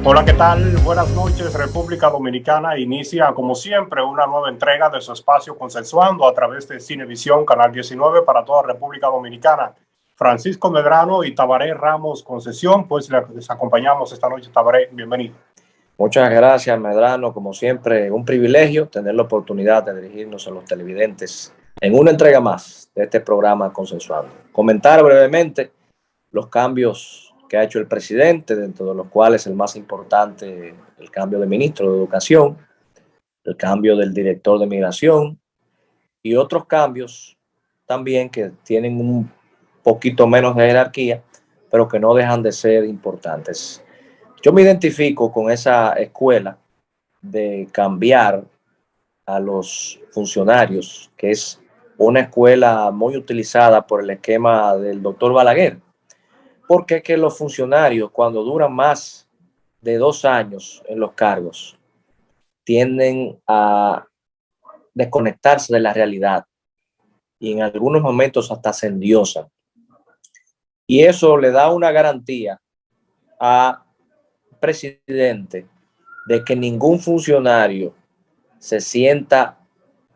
Hola, ¿qué tal? Buenas noches, República Dominicana. Inicia, como siempre, una nueva entrega de su espacio Consensuando a través de Cinevisión, Canal 19 para toda República Dominicana. Francisco Medrano y Tabaré Ramos Concesión, pues les acompañamos esta noche. Tabaré, bienvenido. Muchas gracias, Medrano. Como siempre, un privilegio tener la oportunidad de dirigirnos a los televidentes en una entrega más de este programa Consensuando. Comentar brevemente los cambios que ha hecho el presidente, dentro de los cuales el más importante, el cambio de ministro de Educación, el cambio del director de Migración y otros cambios también que tienen un poquito menos de jerarquía, pero que no dejan de ser importantes. Yo me identifico con esa escuela de cambiar a los funcionarios, que es una escuela muy utilizada por el esquema del doctor Balaguer, porque es que los funcionarios, cuando duran más de 2 años en los cargos, tienden a desconectarse de la realidad y en algunos momentos hasta se endiosan. Y eso le da una garantía al presidente de que ningún funcionario se sienta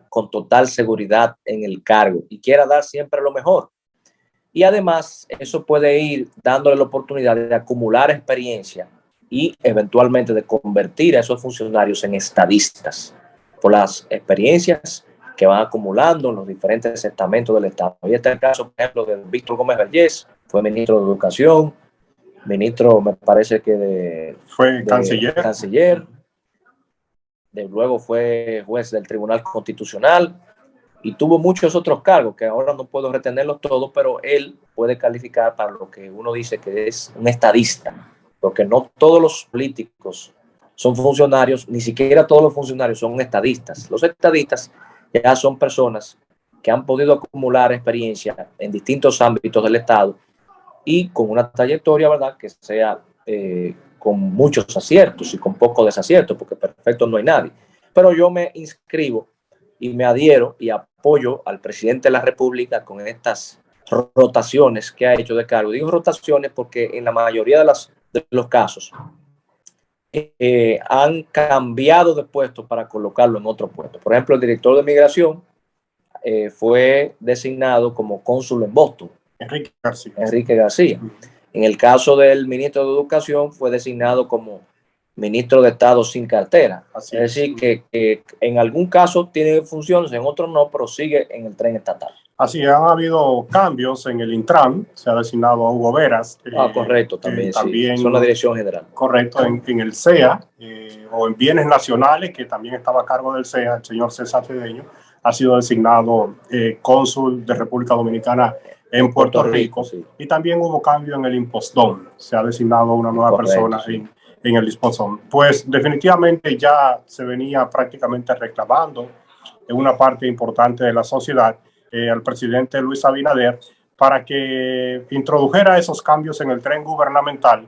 con total seguridad en el cargo y quiera dar siempre lo mejor. Y además eso puede ir dándole la oportunidad de acumular experiencia y eventualmente de convertir a esos funcionarios en estadistas por las experiencias que van acumulando en los diferentes estamentos del Estado. Y este es el caso, por ejemplo, de Víctor Gómez Vergés, fue ministro de Educación, ministro, me parece que fue canciller. Luego fue juez del Tribunal Constitucional y tuvo muchos otros cargos que ahora no puedo retenerlos todos, pero él puede calificar para lo que uno dice que es un estadista, porque no todos los políticos son funcionarios, ni siquiera todos los funcionarios son estadistas. Los estadistas ya son personas que han podido acumular experiencia en distintos ámbitos del Estado y con una trayectoria, ¿verdad?, que sea con muchos aciertos y con pocos desaciertos, porque perfecto no hay nadie. Pero yo me inscribo y me adhiero y apoyo al presidente de la República con estas rotaciones que ha hecho de cargo. Digo rotaciones porque en la mayoría de los casos han cambiado de puesto para colocarlo en otro puesto. Por ejemplo, el director de Migración fue designado como cónsul en Boston, Enrique García. En el caso del ministro de Educación fue designado como ministro de Estado sin cartera. Es decir, que en algún caso tiene funciones, en otros no, pero sigue en el tren estatal. Así, han habido cambios en el Intran, se ha designado a Hugo Veras. Correcto, también sí, es una dirección general. Correcto, en el CEA, o en Bienes Nacionales, que también estaba a cargo del CEA, el señor César Cedeño, ha sido designado cónsul de República Dominicana en Puerto Rico. Sí. Y también hubo cambio en el Impostón, se ha designado una nueva persona en el Impostón. Pues definitivamente ya se venía prácticamente reclamando en una parte importante de la sociedad al presidente Luis Abinader para que introdujera esos cambios en el tren gubernamental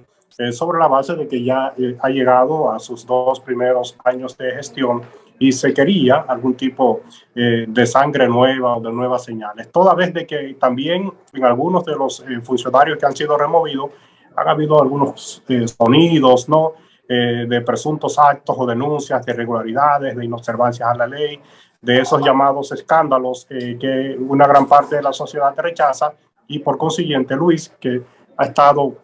sobre la base de que ya ha llegado a sus 2 primeros años de gestión y se quería algún tipo de sangre nueva o de nuevas señales. Toda vez de que también en algunos de los funcionarios que han sido removidos han habido algunos sonidos, ¿no?, de presuntos actos o denuncias de irregularidades, de inobservancias a la ley, de esos llamados escándalos que una gran parte de la sociedad rechaza, y por consiguiente Luis, que ha estado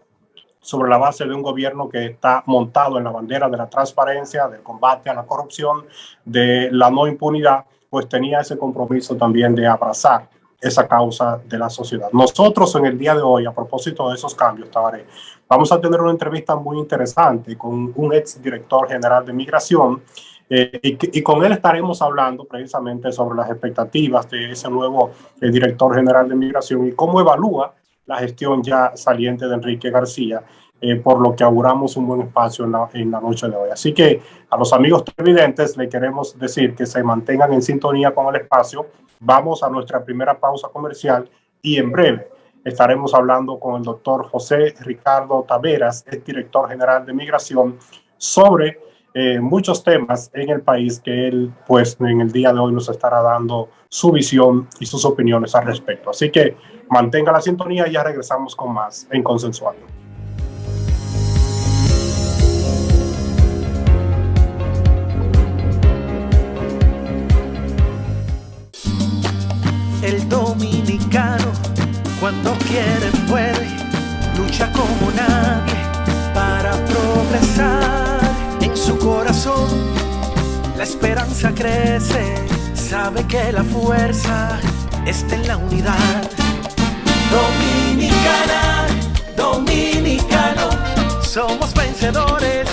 sobre la base de un gobierno que está montado en la bandera de la transparencia, del combate a la corrupción, de la no impunidad, pues tenía ese compromiso también de abrazar esa causa de la sociedad. Nosotros en el día de hoy, a propósito de esos cambios, Tabaré, vamos a tener una entrevista muy interesante con un ex director general de Migración, y con él estaremos hablando precisamente sobre las expectativas de ese nuevo director general de Migración y cómo evalúa la gestión ya saliente de Enrique García, por lo que auguramos un buen espacio en la noche de hoy. Así que a los amigos televidentes le queremos decir que se mantengan en sintonía con el espacio. Vamos a nuestra primera pausa comercial y en breve estaremos hablando con el doctor José Ricardo Taveras, el director general de Migración, sobre muchos temas en el país que él, pues, en el día de hoy nos estará dando su visión y sus opiniones al respecto. Así que mantenga la sintonía y ya regresamos con más en Consensuando. La esperanza crece, sabe que la fuerza está en la unidad. Dominicana, dominicano, somos vencedores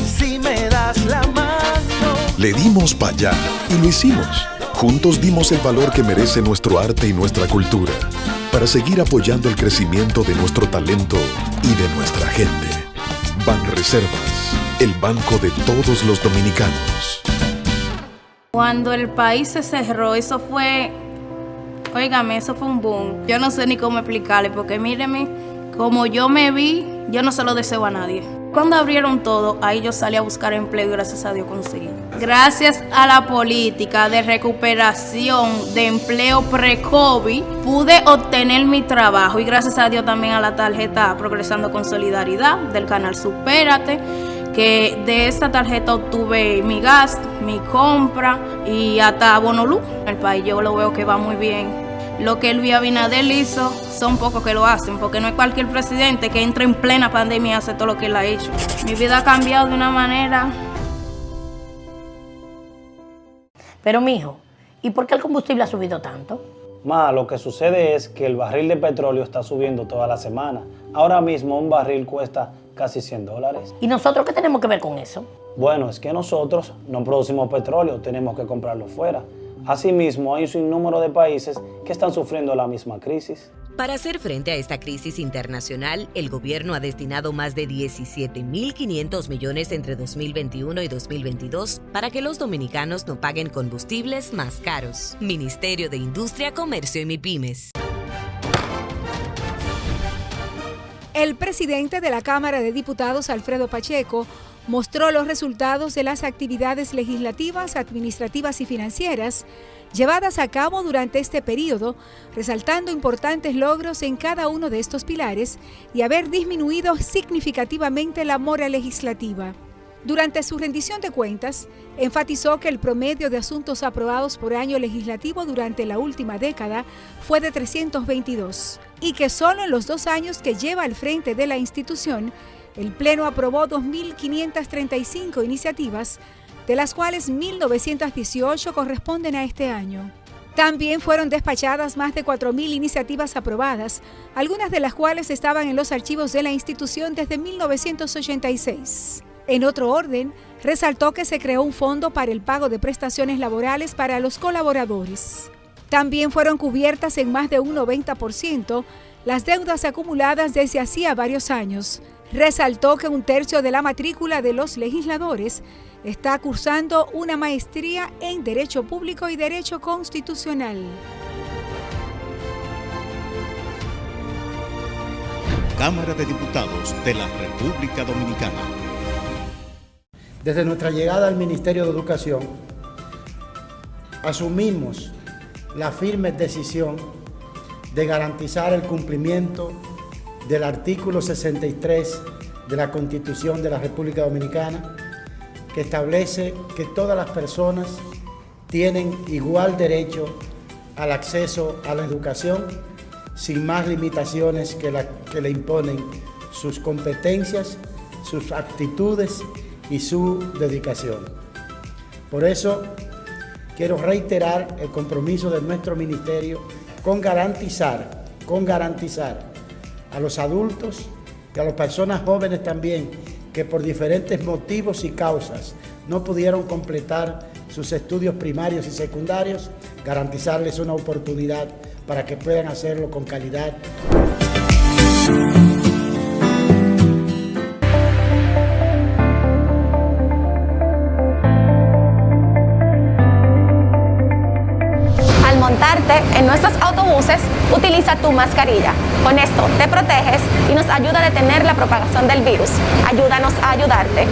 si me das la mano. Le dimos pa' allá y lo hicimos. Juntos dimos el valor que merece nuestro arte y nuestra cultura para seguir apoyando el crecimiento de nuestro talento y de nuestra gente. Banreservas, el banco de todos los dominicanos. Cuando el país se cerró, eso fue un boom. Yo no sé ni cómo explicarle, porque míreme, como yo me vi, yo no se lo deseo a nadie. Cuando abrieron todo, ahí yo salí a buscar empleo y gracias a Dios conseguí. Gracias a la política de recuperación de empleo pre-COVID, pude obtener mi trabajo y gracias a Dios también a la tarjeta Progresando con Solidaridad del canal Supérate, que de esta tarjeta obtuve mi gas, mi compra y hasta bono luz. El país yo lo veo que va muy bien. Lo que Luis Abinader hizo, son pocos que lo hacen, porque no es cualquier presidente que entra en plena pandemia y hace todo lo que él ha hecho. Mi vida ha cambiado de una manera. Pero mijo, ¿y por qué el combustible ha subido tanto? Ma, lo que sucede es que el barril de petróleo está subiendo toda la semana. Ahora mismo un barril cuesta casi $100. ¿Y nosotros qué tenemos que ver con eso? Bueno, es que nosotros no producimos petróleo, tenemos que comprarlo fuera. Asimismo, hay un sinnúmero de países que están sufriendo la misma crisis. Para hacer frente a esta crisis internacional, el gobierno ha destinado más de 17.500 millones entre 2021 y 2022 para que los dominicanos no paguen combustibles más caros. Ministerio de Industria, Comercio y MIPYMES. El presidente de la Cámara de Diputados, Alfredo Pacheco, mostró los resultados de las actividades legislativas, administrativas y financieras llevadas a cabo durante este periodo, resaltando importantes logros en cada uno de estos pilares y haber disminuido significativamente la mora legislativa. Durante su rendición de cuentas, enfatizó que el promedio de asuntos aprobados por año legislativo durante la última década fue de 322 y que solo en los 2 años que lleva al frente de la institución, el Pleno aprobó 2.535 iniciativas, de las cuales 1.918 corresponden a este año. También fueron despachadas más de 4.000 iniciativas aprobadas, algunas de las cuales estaban en los archivos de la institución desde 1986. En otro orden, resaltó que se creó un fondo para el pago de prestaciones laborales para los colaboradores. También fueron cubiertas en más de un 90% las deudas acumuladas desde hacía varios años. Resaltó que 1/3 de la matrícula de los legisladores está cursando una maestría en Derecho Público y Derecho Constitucional. Cámara de Diputados de la República Dominicana. Desde nuestra llegada al Ministerio de Educación, asumimos la firme decisión de garantizar el cumplimiento del artículo 63 de la Constitución de la República Dominicana, que establece que todas las personas tienen igual derecho al acceso a la educación, sin más limitaciones que le imponen sus competencias, sus actitudes y su dedicación. Por eso, quiero reiterar el compromiso de nuestro ministerio con garantizar a los adultos y a las personas jóvenes también que por diferentes motivos y causas no pudieron completar sus estudios primarios y secundarios, garantizarles una oportunidad para que puedan hacerlo con calidad. Al montarte en nuestros autobuses, utiliza tu mascarilla. Con esto te proteges y nos ayuda a detener la propagación del virus. Ayúdanos a ayudarte.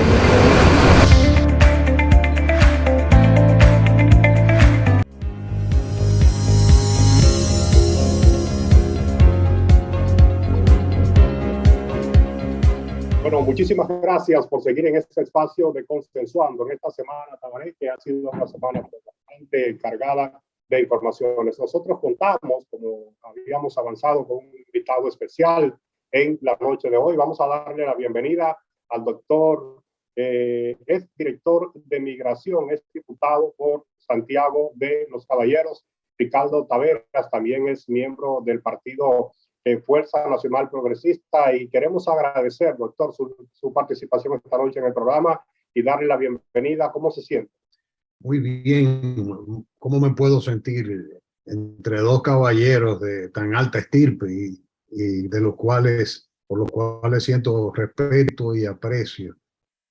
Bueno, muchísimas gracias por seguir en este espacio de Consensuando en esta semana, Tabaré, que ha sido una semana bastante cargada de informaciones. Nosotros contamos, como habíamos avanzado, con un invitado especial en la noche de hoy. Vamos a darle la bienvenida al doctor es director de migración, es diputado por Santiago de los Caballeros. Ricardo Taveras también es miembro del partido Fuerza Nacional Progresista, y queremos agradecer, doctor, su participación esta noche en el programa y darle la bienvenida. ¿Cómo se siente? Muy bien. ¿Cómo me puedo sentir entre dos caballeros de tan alta estirpe y de los cuales, por los cuales siento respeto y aprecio?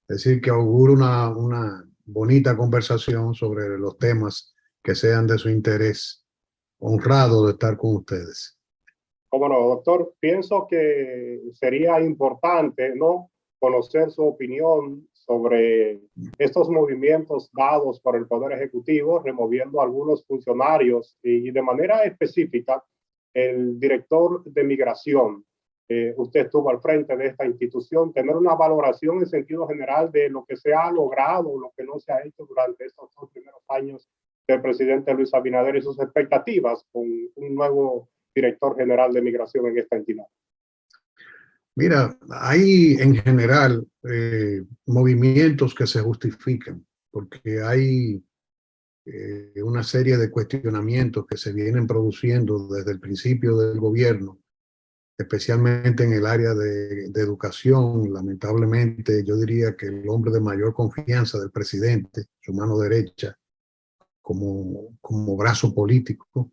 Es decir, que auguro una bonita conversación sobre los temas que sean de su interés. Honrado de estar con ustedes. Cómo no, doctor. Pienso que sería importante, ¿no?, conocer su opinión sobre estos movimientos dados por el Poder Ejecutivo, removiendo a algunos funcionarios y de manera específica el director de migración. Usted estuvo al frente de esta institución, tener una valoración en sentido general de lo que se ha logrado, lo que no se ha hecho durante estos 2 primeros años del presidente Luis Abinader y sus expectativas con un nuevo director general de migración en esta entidad. Mira, hay en general movimientos que se justifican, porque hay una serie de cuestionamientos que se vienen produciendo desde el principio del gobierno, especialmente en el área de educación. Lamentablemente, yo diría que el hombre de mayor confianza del presidente, su mano derecha, como brazo político,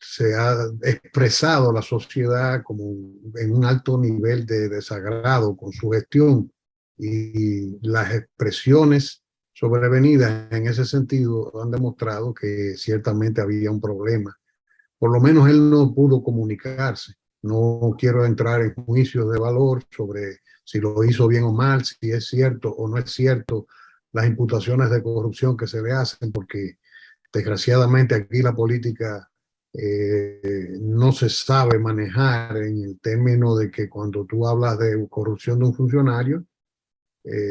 se ha expresado la sociedad como en un alto nivel de desagrado con su gestión, y las expresiones sobrevenidas en ese sentido han demostrado que ciertamente había un problema. Por lo menos él no pudo comunicarse. No quiero entrar en juicios de valor sobre si lo hizo bien o mal, si es cierto o no es cierto las imputaciones de corrupción que se le hacen, porque desgraciadamente aquí la política no se sabe manejar en el término de que cuando tú hablas de corrupción de un funcionario,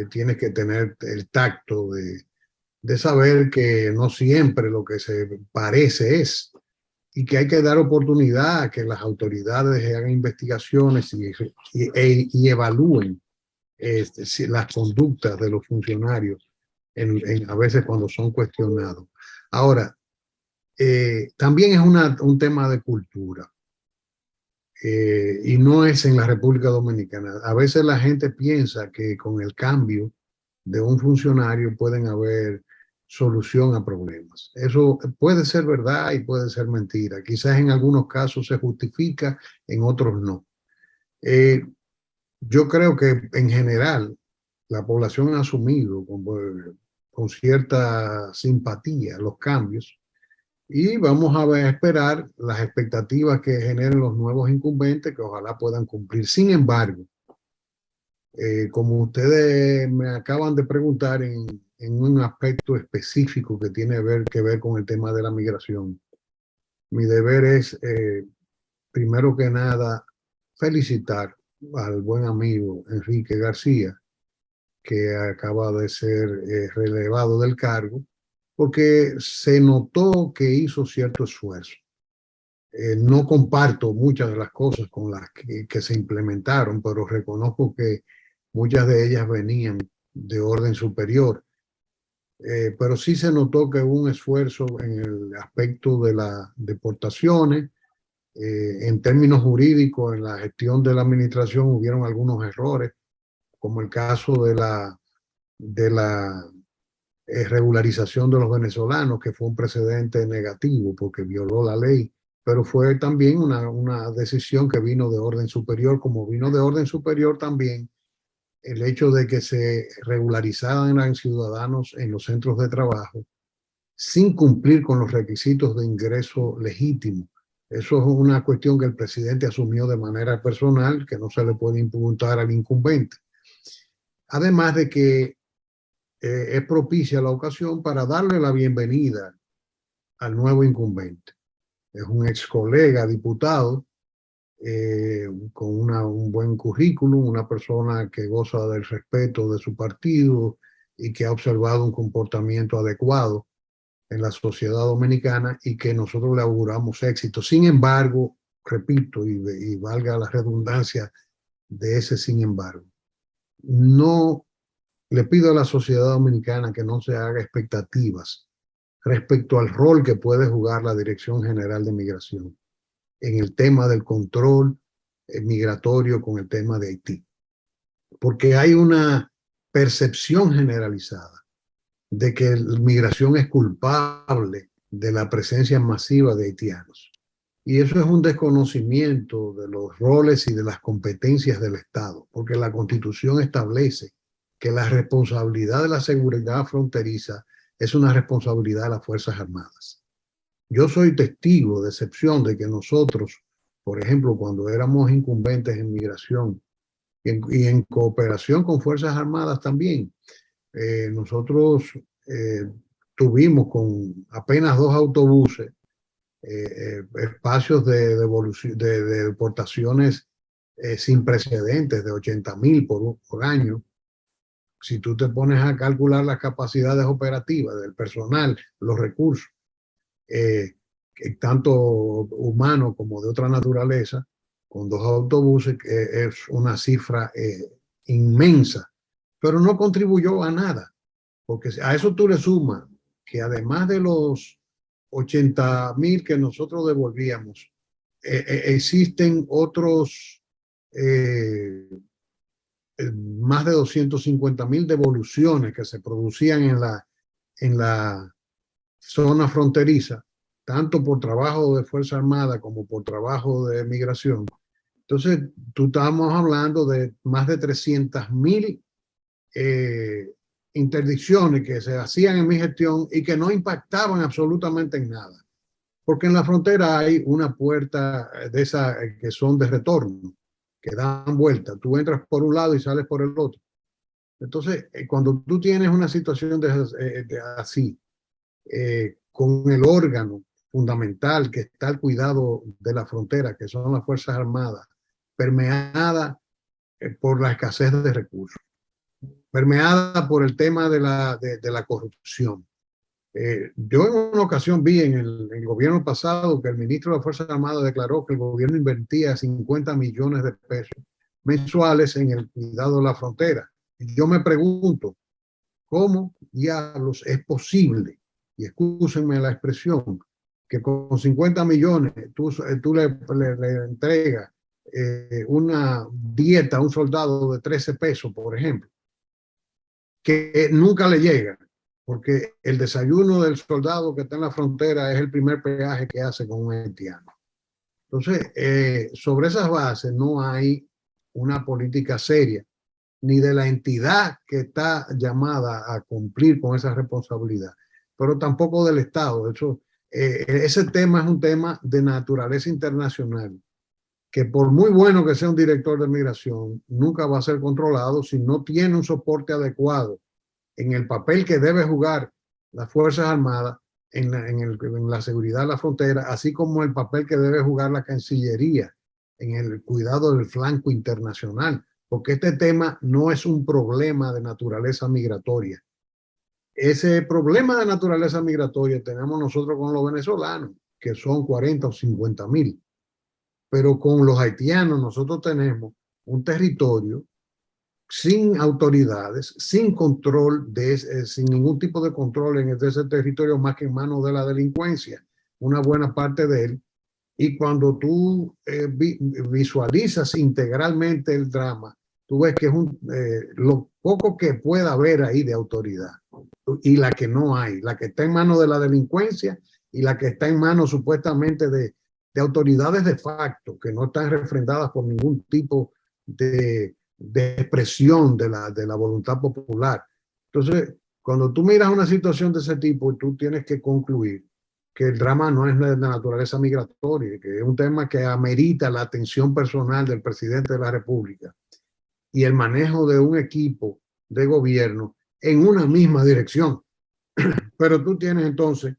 tienes que tener el tacto de saber que no siempre lo que se parece es, y que hay que dar oportunidad a que las autoridades hagan investigaciones y evalúen las conductas de los funcionarios a veces cuando son cuestionados. Ahora, también es un tema de cultura, y no es en la República Dominicana. A veces la gente piensa que con el cambio de un funcionario pueden haber solución a problemas. Eso puede ser verdad y puede ser mentira. Quizás en algunos casos se justifica, en otros no. Yo creo que en general la población ha asumido con cierta simpatía los cambios, y vamos a esperar las expectativas que generen los nuevos incumbentes, que ojalá puedan cumplir. Sin embargo, como ustedes me acaban de preguntar en un aspecto específico que tiene que ver con el tema de la migración, mi deber es, primero que nada, felicitar al buen amigo Enrique García, que acaba de ser relevado del cargo, porque se notó que hizo cierto esfuerzo. No comparto muchas de las cosas con las que se implementaron, pero reconozco que muchas de ellas venían de orden superior. Pero sí se notó que hubo un esfuerzo en el aspecto de las deportaciones. En términos jurídicos, en la gestión de la administración hubieron algunos errores, como el caso de la regularización de los venezolanos, que fue un precedente negativo porque violó la ley, pero fue también una decisión que vino de orden superior, como vino de orden superior también el hecho de que se regularizaran ciudadanos en los centros de trabajo sin cumplir con los requisitos de ingreso legítimo. Eso es una cuestión que el presidente asumió de manera personal, que no se le puede imputar al incumbente. Además de que es propicia la ocasión para darle la bienvenida al nuevo incumbente. Es un ex colega diputado con un buen currículum, una persona que goza del respeto de su partido y que ha observado un comportamiento adecuado en la sociedad dominicana, y que nosotros le auguramos éxito. Sin embargo, repito, y valga la redundancia de ese sin embargo, no le pido a la sociedad dominicana que no se haga expectativas respecto al rol que puede jugar la Dirección General de Migración en el tema del control migratorio con el tema de Haití. Porque hay una percepción generalizada de que la migración es culpable de la presencia masiva de haitianos. Y eso es un desconocimiento de los roles y de las competencias del Estado, porque la Constitución establece que la responsabilidad de la seguridad fronteriza es una responsabilidad de las Fuerzas Armadas. Yo soy testigo de excepción de que nosotros, por ejemplo, cuando éramos incumbentes en migración y en cooperación con Fuerzas Armadas también, nosotros tuvimos con apenas 2 autobuses espacios de deportaciones sin precedentes de 80,000 por año. Si tú te pones a calcular las capacidades operativas del personal, los recursos, tanto humanos como de otra naturaleza, con 2 autobuses, es una cifra inmensa, pero no contribuyó a nada, porque a eso tú le sumas que además de los 80,000 que nosotros devolvíamos, existen otros más de 250,000 devoluciones que se producían en la zona fronteriza, tanto por trabajo de Fuerza Armada como por trabajo de migración. Entonces, tú estábamos hablando de más de 300,000 interdicciones que se hacían en mi gestión y que no impactaban absolutamente en nada. Porque en la frontera hay una puerta de esas que son de retorno, que dan vuelta. Tú entras por un lado y sales por el otro. Entonces, cuando tú tienes una situación así, con el órgano fundamental que está al cuidado de la frontera, que son las Fuerzas Armadas, permeada por la escasez de recursos, permeada por el tema de la corrupción. Yo en una ocasión vi en el gobierno pasado que el ministro de las Fuerzas Armadas declaró que el gobierno invertía 50 millones de pesos mensuales en el cuidado de la frontera. Y yo me pregunto, ¿cómo diablos es posible, y excúsenme la expresión, que con 50 millones tú le entregas una dieta a un soldado de 13 pesos, por ejemplo, que nunca le llega? Porque el desayuno del soldado que está en la frontera es el primer peaje que hace con un haitiano. Entonces, sobre esas bases no hay una política seria, ni de la entidad que está llamada a cumplir con esa responsabilidad, pero tampoco del Estado. De hecho, ese tema es un tema de naturaleza internacional, que por muy bueno que sea un director de migración, nunca va a ser controlado si no tiene un soporte adecuado en el papel que debe jugar las Fuerzas Armadas en la seguridad de la frontera, así como el papel que debe jugar la Cancillería en el cuidado del flanco internacional, porque este tema no es un problema de naturaleza migratoria. Ese problema de naturaleza migratoria tenemos nosotros con los venezolanos, que son 40 o 50,000, pero con los haitianos nosotros tenemos un territorio sin autoridades, sin control, sin ningún tipo de control en ese territorio más que en manos de la delincuencia, una buena parte de él. Y cuando tú visualizas integralmente el drama, tú ves que es lo poco que pueda haber ahí de autoridad y la que no hay, la que está en manos de la delincuencia y la que está en manos supuestamente de autoridades de facto, que no están refrendadas por ningún tipo de expresión de la voluntad popular. Entonces, cuando tú miras una situación de ese tipo, tú tienes que concluir que el drama no es de naturaleza migratoria, que es un tema que amerita la atención personal del presidente de la República y el manejo de un equipo de gobierno en una misma dirección. Pero tú tienes entonces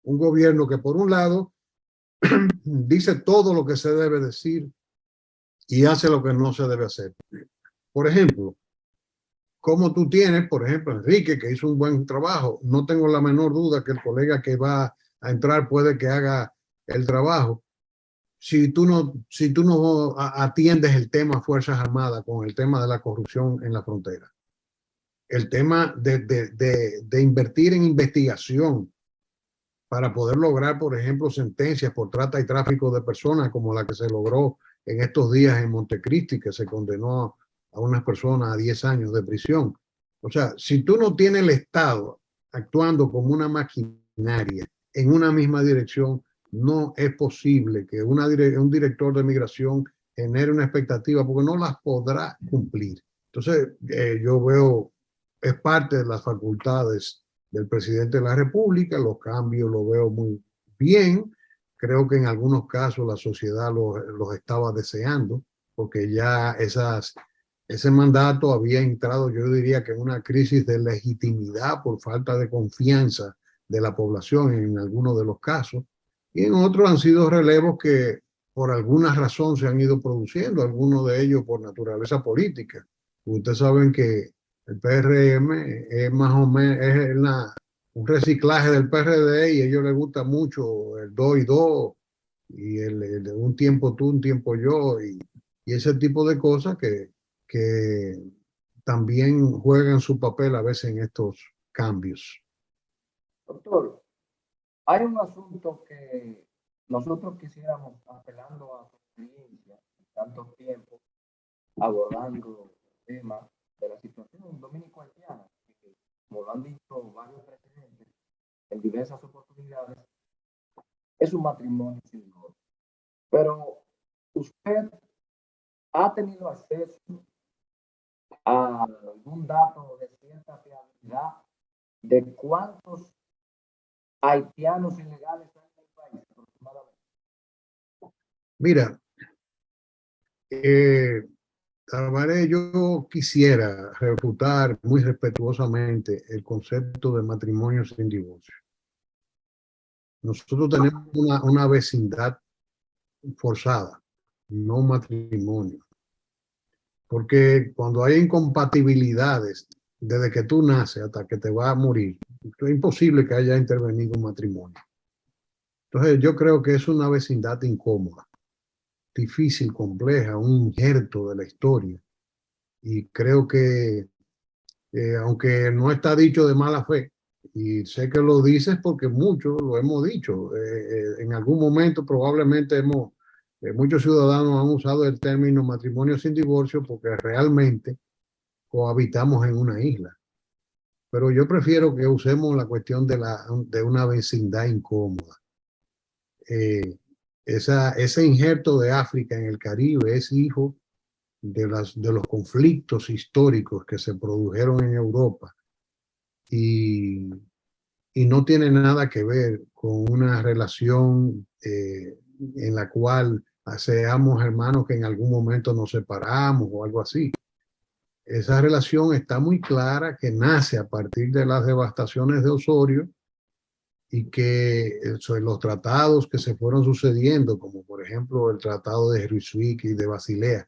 un gobierno que por un lado dice todo lo que se debe decir y hace lo que no se debe hacer. Por ejemplo, como tú tienes, por ejemplo, Enrique, que hizo un buen trabajo, no tengo la menor duda que el colega que va a entrar puede que haga el trabajo. si tú no atiendes el tema Fuerzas Armadas con el tema de la corrupción en la frontera. El tema de invertir en investigación para poder lograr, por ejemplo, sentencias por trata y tráfico de personas, como la que se logró en estos días en Montecristi, que se condenó a unas personas a 10 años de prisión. O sea, si tú no tienes el Estado actuando como una maquinaria en una misma dirección, no es posible que un director de migración genere una expectativa, porque no las podrá cumplir. Entonces, yo veo, es parte de las facultades del presidente de la República, los cambios los veo muy bien. Creo que en algunos casos la sociedad los estaba deseando, porque ya ese mandato había entrado, yo diría que en una crisis de legitimidad por falta de confianza de la población en algunos de los casos, y en otros han sido relevos que por alguna razón se han ido produciendo, algunos de ellos por naturaleza política. Ustedes saben que el PRM es más o menos un reciclaje del PRD, y a ellos les gusta mucho el 2 y 2 y el de un tiempo tú, un tiempo yo, y ese tipo de cosas que también juegan su papel a veces en estos cambios. Doctor, hay un asunto que nosotros quisiéramos, apelando a su experiencia en tanto tiempo, abordando el tema de la situación dominico-haitiana, que, como lo han dicho varios presidentes en diversas oportunidades, es un matrimonio sin divorcio. Pero usted ha tenido acceso a algún dato de cierta fiabilidad de cuántos haitianos ilegales hay en el país aproximadamente. Mira, Tabaré, yo quisiera refutar muy respetuosamente el concepto de matrimonio sin divorcio. Nosotros tenemos una vecindad forzada, no matrimonio. Porque cuando hay incompatibilidades, desde que tú naces hasta que te vas a morir, es imposible que haya intervenido un matrimonio. Entonces yo creo que es una vecindad incómoda, difícil, compleja, un injerto de la historia. Y creo que, aunque no está dicho de mala fe, y sé que lo dices porque muchos lo hemos dicho, en algún momento probablemente muchos ciudadanos han usado el término matrimonio sin divorcio porque realmente cohabitamos en una isla. Pero yo prefiero que usemos la cuestión de una vecindad incómoda. Ese injerto de África en el Caribe es hijo de los conflictos históricos que se produjeron en Europa y no tiene nada que ver con una relación en la cual seamos hermanos que en algún momento nos separamos o algo así. Esa relación está muy clara, que nace a partir de las devastaciones de Osorio y que los tratados que se fueron sucediendo, como por ejemplo el tratado de Ryswick y de Basilea,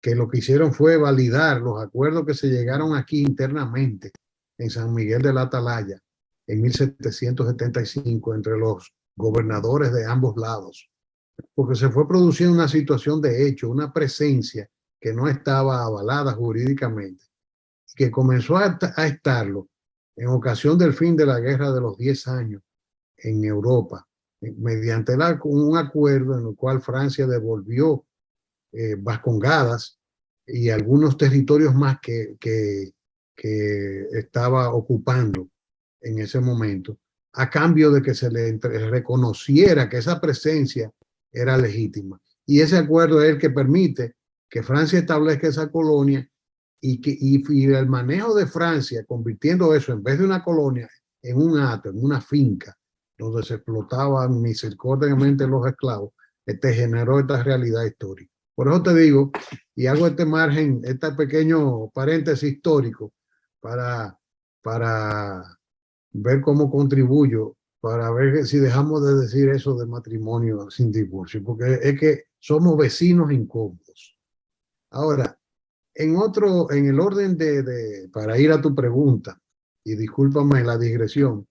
que lo que hicieron fue validar los acuerdos que se llegaron aquí internamente en San Miguel de la Atalaya en 1775 entre los gobernadores de ambos lados, porque se fue produciendo una situación de hecho, una presencia que no estaba avalada jurídicamente, que comenzó a estarlo en ocasión del fin de la Guerra de los 10 años en Europa, mediante un acuerdo en el cual Francia devolvió Vascongadas y algunos territorios más que estaba ocupando en ese momento, a cambio de que se le reconociera que esa presencia era legítima. Y ese acuerdo es el que permite que Francia establezca esa colonia y el manejo de Francia, convirtiendo eso en vez de una colonia en un hato, en una finca, donde se explotaban misericordiamente los esclavos, generó esta realidad histórica. Por eso te digo, y hago este margen, este pequeño paréntesis histórico para ver cómo contribuyo, para ver si dejamos de decir eso de matrimonio sin divorcio, porque es que somos vecinos incómodos. Ahora, en el orden para ir a tu pregunta, y discúlpame la digresión,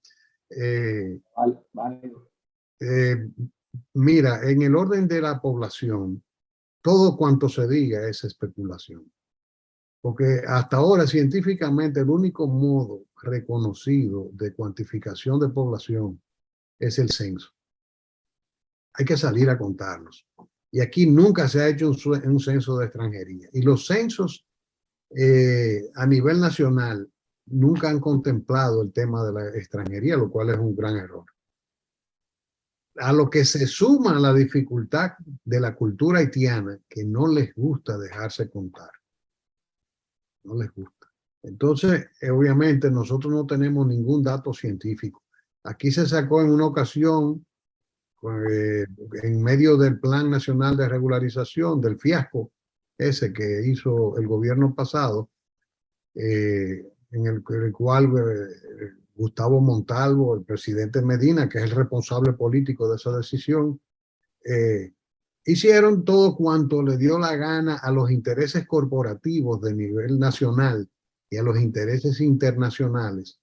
Mira, en el orden de la población, todo cuanto se diga es especulación. Porque hasta ahora, científicamente, el único modo reconocido de cuantificación de población es el censo. Hay que salir a contarlos. Y aquí nunca se ha hecho un censo de extranjería. Y los censos a nivel nacional nunca han contemplado el tema de la extranjería, lo cual es un gran error. A lo que se suma la dificultad de la cultura haitiana, que no les gusta dejarse contar. No les gusta. Entonces, obviamente, nosotros no tenemos ningún dato científico. Aquí se sacó en una ocasión, en medio del Plan Nacional de Regularización, del fiasco ese que hizo el gobierno pasado, en el cual Gustavo Montalvo, el presidente Medina, que es el responsable político de esa decisión, hicieron todo cuanto le dio la gana a los intereses corporativos de nivel nacional y a los intereses internacionales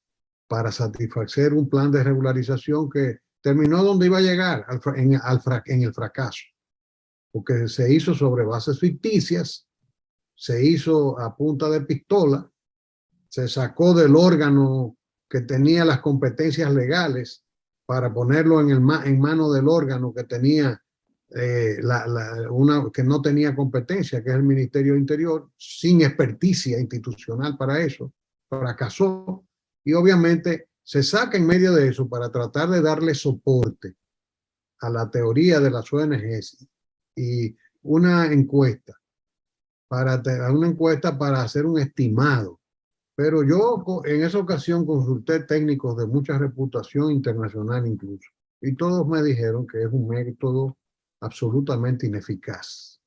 para satisfacer un plan de regularización que terminó donde iba a llegar, en el fracaso, porque se hizo sobre bases ficticias, se hizo a punta de pistola, se sacó del órgano que tenía las competencias legales para ponerlo en manos del órgano que tenía que no tenía competencia, que es el Ministerio de Interior, sin experticia institucional para eso, fracasó, y obviamente se saca en medio de eso para tratar de darle soporte a la teoría de las ONGs y una encuesta para hacer un estimado. Pero yo en esa ocasión consulté técnicos de mucha reputación internacional incluso, y todos me dijeron que es un método absolutamente ineficaz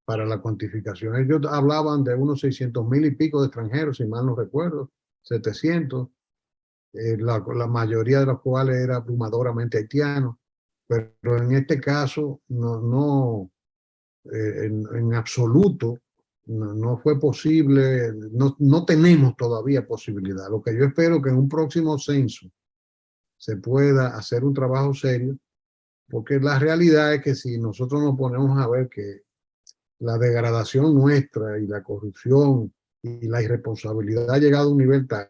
para la cuantificación. Ellos hablaban de unos 600,000 y pico de extranjeros, si mal no recuerdo, 700, la mayoría de los cuales era abrumadoramente haitianos, pero en este caso en absoluto no fue posible, no tenemos todavía posibilidad. Lo que yo espero que en un próximo censo se pueda hacer un trabajo serio, porque la realidad es que si nosotros nos ponemos a ver que la degradación nuestra y la corrupción y la irresponsabilidad ha llegado a un nivel tal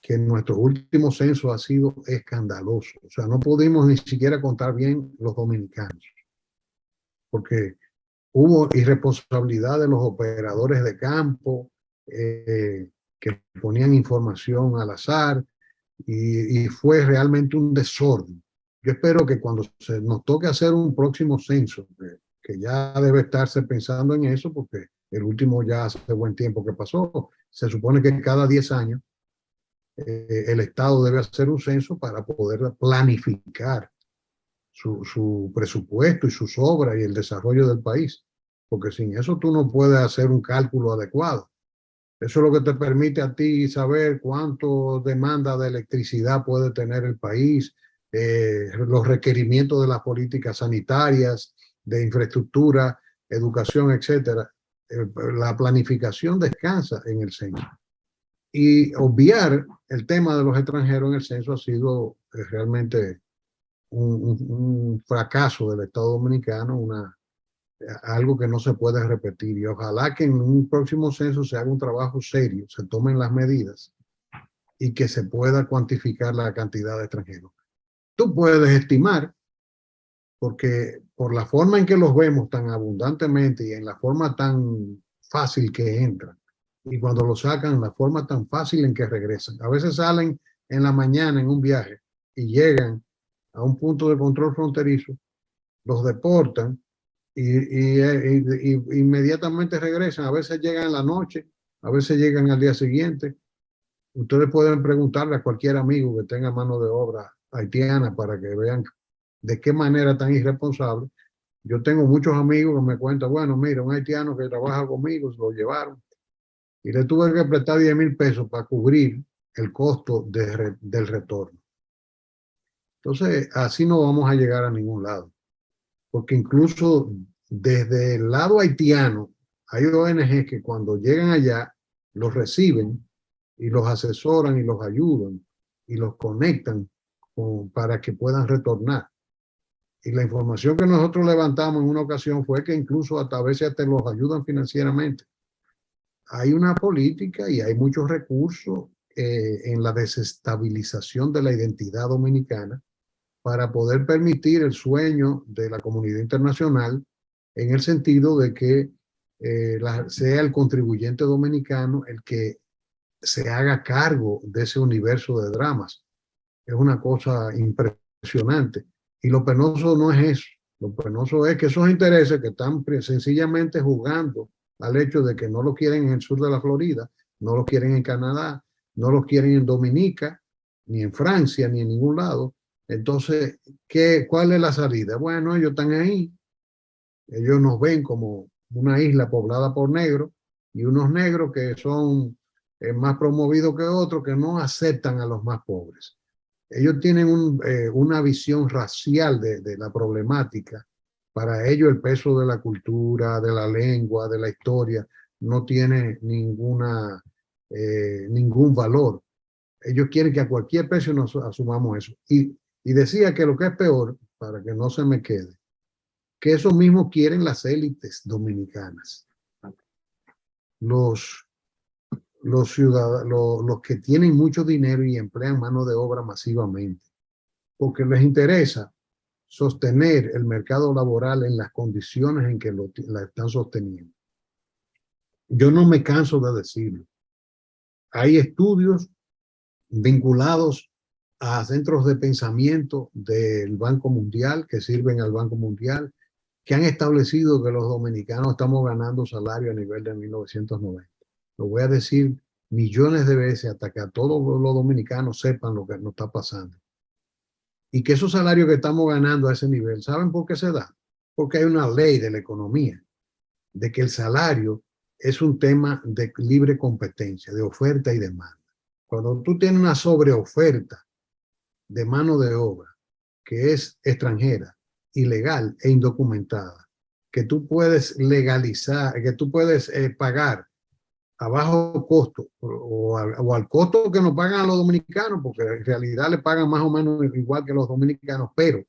que nuestro último censo ha sido escandaloso. O sea, no pudimos ni siquiera contar bien los dominicanos, porque hubo irresponsabilidad de los operadores de campo que ponían información al azar y fue realmente un desorden. Yo espero que cuando nos toque hacer un próximo censo, que ya debe estarse pensando en eso, porque el último ya hace buen tiempo que pasó, se supone que cada 10 años el Estado debe hacer un censo para poder planificar su presupuesto y sus obras y el desarrollo del país, porque sin eso tú no puedes hacer un cálculo adecuado. Eso es lo que te permite a ti saber cuánto demanda de electricidad puede tener el país, los requerimientos de las políticas sanitarias, de infraestructura, educación, etcétera. La planificación descansa en el censo. Y obviar el tema de los extranjeros en el censo ha sido realmente un fracaso del Estado Dominicano, algo que no se puede repetir. Y ojalá que en un próximo censo se haga un trabajo serio, se tomen las medidas y que se pueda cuantificar la cantidad de extranjeros. Tú puedes estimar, porque por la forma en que los vemos tan abundantemente y en la forma tan fácil que entran, y cuando lo sacan, la forma tan fácil en que regresan. A veces salen en la mañana en un viaje y llegan a un punto de control fronterizo, los deportan y inmediatamente regresan. A veces llegan en la noche, a veces llegan al día siguiente. Ustedes pueden preguntarle a cualquier amigo que tenga mano de obra haitiana para que vean de qué manera tan irresponsable. Yo tengo muchos amigos que me cuentan, bueno, mira, un haitiano que trabaja conmigo, se lo llevaron y le tuve que prestar 10,000 pesos para cubrir el costo del retorno. Entonces, así no vamos a llegar a ningún lado, porque incluso desde el lado haitiano hay ONG que cuando llegan allá los reciben y los asesoran y los ayudan y los conectan para que puedan retornar. Y la información que nosotros levantamos en una ocasión fue que incluso hasta a veces te los ayudan financieramente. Hay una política y hay muchos recursos en la desestabilización de la identidad dominicana para poder permitir el sueño de la comunidad internacional en el sentido de que sea el contribuyente dominicano el que se haga cargo de ese universo de dramas. Es una cosa impresionante. Y lo penoso no es eso. Lo penoso es que esos intereses que están sencillamente jugando al hecho de que no lo quieren en el sur de la Florida, no lo quieren en Canadá, no lo quieren en Dominica, ni en Francia, ni en ningún lado. Entonces, ¿cuál es la salida? Bueno, ellos están ahí. Ellos nos ven como una isla poblada por negros y unos negros que son más promovidos que otros que no aceptan a los más pobres. Ellos tienen una visión racial de la problemática. Para ellos el peso de la cultura, de la lengua, de la historia, no tiene ningún valor. Ellos quieren que a cualquier precio nos asumamos eso. Y decía que lo que es peor, para que no se me quede, que eso mismo quieren las élites dominicanas. Los ciudadanos, los que tienen mucho dinero y emplean mano de obra masivamente, porque les interesa sostener el mercado laboral en las condiciones en que la están sosteniendo. Yo no me canso de decirlo. Hay estudios vinculados a centros de pensamiento del Banco Mundial, que sirven al Banco Mundial, que han establecido que los dominicanos estamos ganando salario a nivel de 1990. Lo voy a decir millones de veces hasta que a todos los dominicanos sepan lo que nos está pasando. Y que esos salarios que estamos ganando a ese nivel, ¿saben por qué se da? Porque hay una ley de la economía, de que el salario es un tema de libre competencia, de oferta y demanda. Cuando tú tienes una sobreoferta de mano de obra que es extranjera, ilegal e indocumentada, que tú puedes legalizar, que tú puedes pagar a bajo costo o al costo que nos pagan a los dominicanos, porque en realidad le pagan más o menos igual que los dominicanos, pero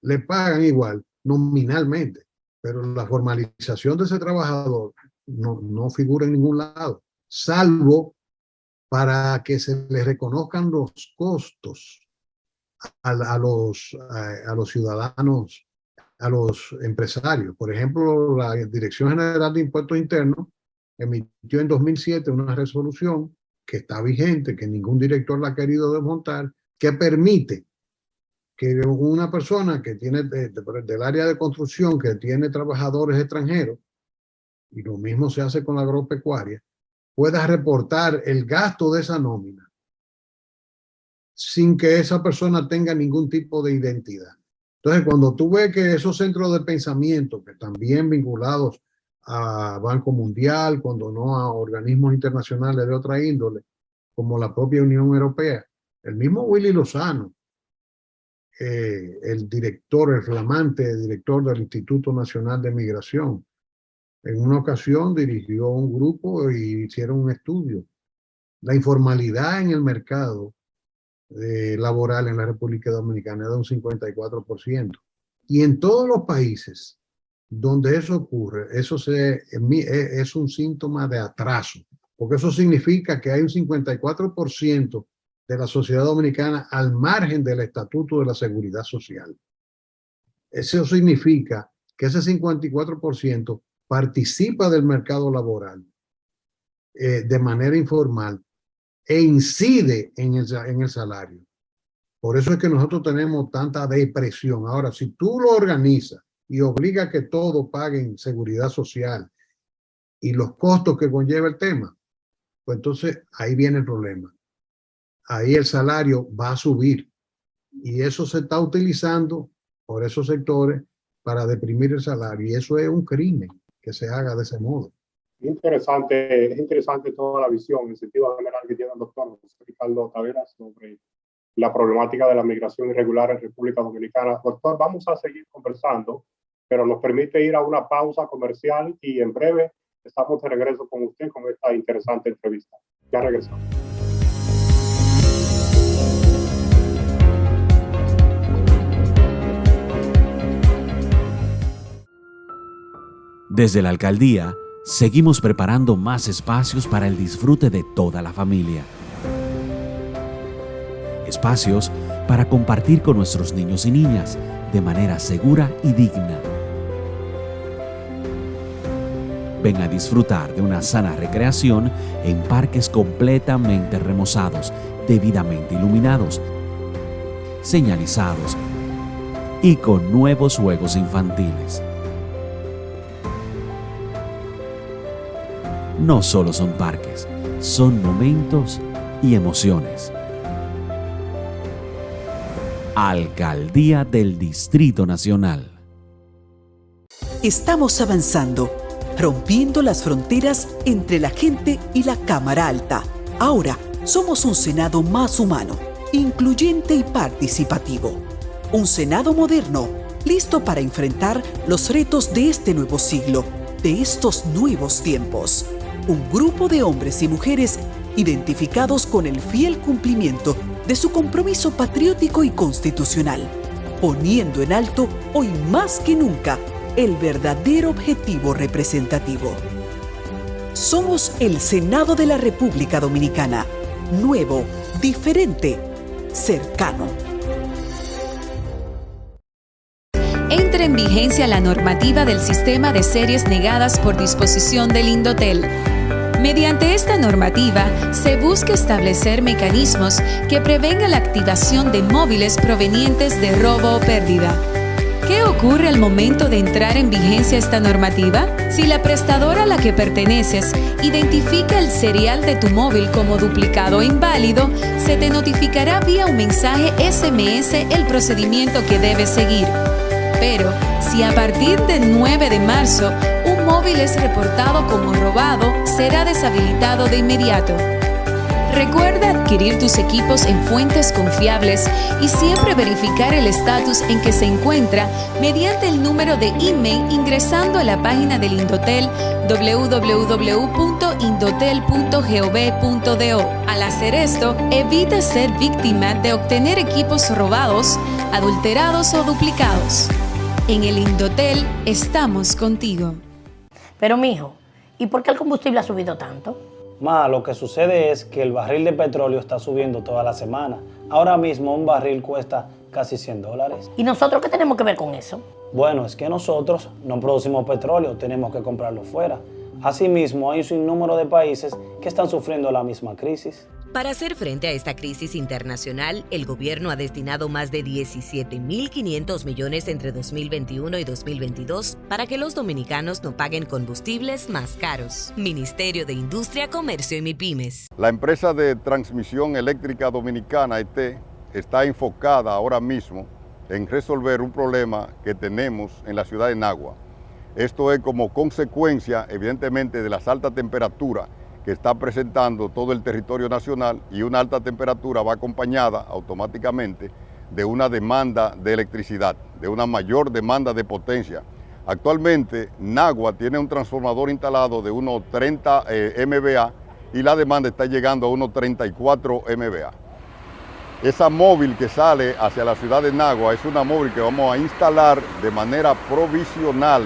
le pagan igual nominalmente, pero la formalización de ese trabajador no figura en ningún lado, salvo para que se les reconozcan los costos a los ciudadanos, a los empresarios. Por ejemplo, la Dirección General de Impuestos Internos emitió en 2007 una resolución que está vigente, que ningún director la ha querido desmontar, que permite que una persona que tiene del área de construcción, que tiene trabajadores extranjeros, y lo mismo se hace con la agropecuaria, pueda reportar el gasto de esa nómina sin que esa persona tenga ningún tipo de identidad. Entonces, cuando tú ves que esos centros de pensamiento, que están bien vinculados a Banco Mundial, cuando no a organismos internacionales de otra índole, como la propia Unión Europea, el mismo Willy Lozano, el flamante director del Instituto Nacional de Migración, en una ocasión dirigió un grupo y hicieron un estudio. La informalidad en el mercado laboral en la República Dominicana es de un 54%. Y en todos los países donde eso ocurre, eso es un síntoma de atraso, porque eso significa que hay un 54% de la sociedad dominicana al margen del Estatuto de la Seguridad Social. Eso significa que ese 54% participa del mercado laboral de manera informal e incide en el salario. Por eso es que nosotros tenemos tanta depresión. Ahora, si tú lo organizas y obligas a que todos paguen seguridad social y los costos que conlleva el tema, pues entonces ahí viene el problema. Ahí el salario va a subir y eso se está utilizando por esos sectores para deprimir el salario, y eso es un crimen que se haga de ese modo. Es interesante toda la visión, el sentido general que tiene el doctor Ricardo Taveras sobre la problemática de la migración irregular en República Dominicana. Doctor, vamos a seguir conversando, pero nos permite ir a una pausa comercial y en breve estamos de regreso con usted con esta interesante entrevista. Ya regresamos. Desde la alcaldía, seguimos preparando más espacios para el disfrute de toda la familia. Espacios para compartir con nuestros niños y niñas de manera segura y digna. Ven a disfrutar de una sana recreación en parques completamente remozados, debidamente iluminados, señalizados y con nuevos juegos infantiles. No solo son parques, son momentos y emociones. Alcaldía del Distrito Nacional. Estamos avanzando, rompiendo las fronteras entre la gente y la Cámara Alta. Ahora somos un Senado más humano, incluyente y participativo. Un Senado moderno, listo para enfrentar los retos de este nuevo siglo, de estos nuevos tiempos. Un grupo de hombres y mujeres identificados con el fiel cumplimiento de su compromiso patriótico y constitucional, poniendo en alto hoy más que nunca el verdadero objetivo representativo. Somos el Senado de la República Dominicana, nuevo, diferente, cercano. Entra en vigencia la normativa del sistema de series negadas por disposición del Indotel. Mediante esta normativa, se busca establecer mecanismos que prevengan la activación de móviles provenientes de robo o pérdida. ¿Qué ocurre al momento de entrar en vigencia esta normativa? Si la prestadora a la que perteneces identifica el serial de tu móvil como duplicado o inválido, se te notificará vía un mensaje SMS el procedimiento que debes seguir. Pero, si a partir del 9 de marzo un móvil es reportado como robado, será deshabilitado de inmediato. Recuerda adquirir tus equipos en fuentes confiables y siempre verificar el estatus en que se encuentra mediante el número de email ingresando a la página del Indotel www.indotel.gov.do. Al hacer esto, evita ser víctima de obtener equipos robados, adulterados o duplicados. En el Indotel estamos contigo. Pero mijo, ¿y por qué el combustible ha subido tanto? Ma, lo que sucede es que el barril de petróleo está subiendo toda la semana. Ahora mismo un barril cuesta casi $100. ¿Y nosotros qué tenemos que ver con eso? Bueno, es que nosotros no producimos petróleo, tenemos que comprarlo fuera. Asimismo, hay un sinnúmero de países que están sufriendo la misma crisis. Para hacer frente a esta crisis internacional, el gobierno ha destinado más de 17.500 millones entre 2021 y 2022 para que los dominicanos no paguen combustibles más caros. Ministerio de Industria, Comercio y MIPYMES. La empresa de transmisión eléctrica dominicana, ET, está enfocada ahora mismo en resolver un problema que tenemos en la ciudad de Nagua. Esto es como consecuencia, evidentemente, de las altas temperaturas que está presentando todo el territorio nacional, y una alta temperatura va acompañada automáticamente de una demanda de electricidad, de una mayor demanda de potencia. Actualmente, Nagua tiene un transformador instalado de unos 30 MVA y la demanda está llegando a unos 34 MVA. Esa móvil que sale hacia la ciudad de Nagua es una móvil que vamos a instalar de manera provisional,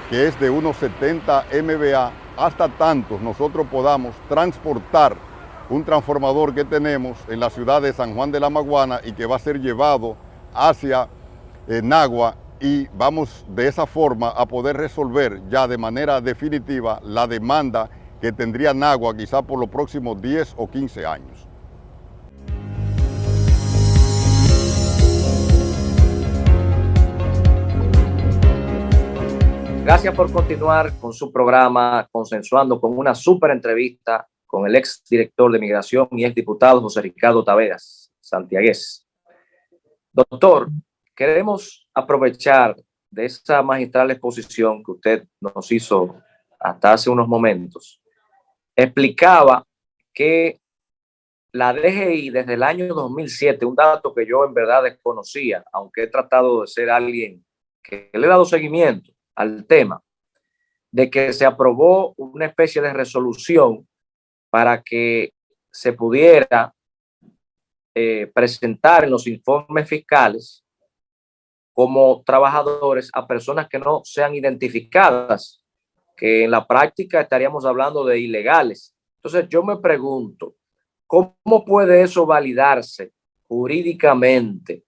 que es de unos 70 MVA, hasta tanto nosotros podamos transportar un transformador que tenemos en la ciudad de San Juan de la Maguana y que va a ser llevado hacia Nagua, y vamos de esa forma a poder resolver ya de manera definitiva la demanda que tendría Nagua quizá por los próximos 10 o 15 años. Gracias por continuar con su programa Consensuando, con una súper entrevista con el ex director de Migración y ex diputado José Ricardo Taveras, santiagués. Doctor, queremos aprovechar de esa magistral exposición que usted nos hizo hasta hace unos momentos. Explicaba que la DGI desde el año 2007, un dato que yo en verdad desconocía, aunque he tratado de ser alguien que le he dado seguimiento al tema, de que se aprobó una especie de resolución para que se pudiera presentar en los informes fiscales como trabajadores a personas que no sean identificadas que en la práctica estaríamos hablando de ilegales. Entonces yo me pregunto, ¿cómo puede eso validarse jurídicamente,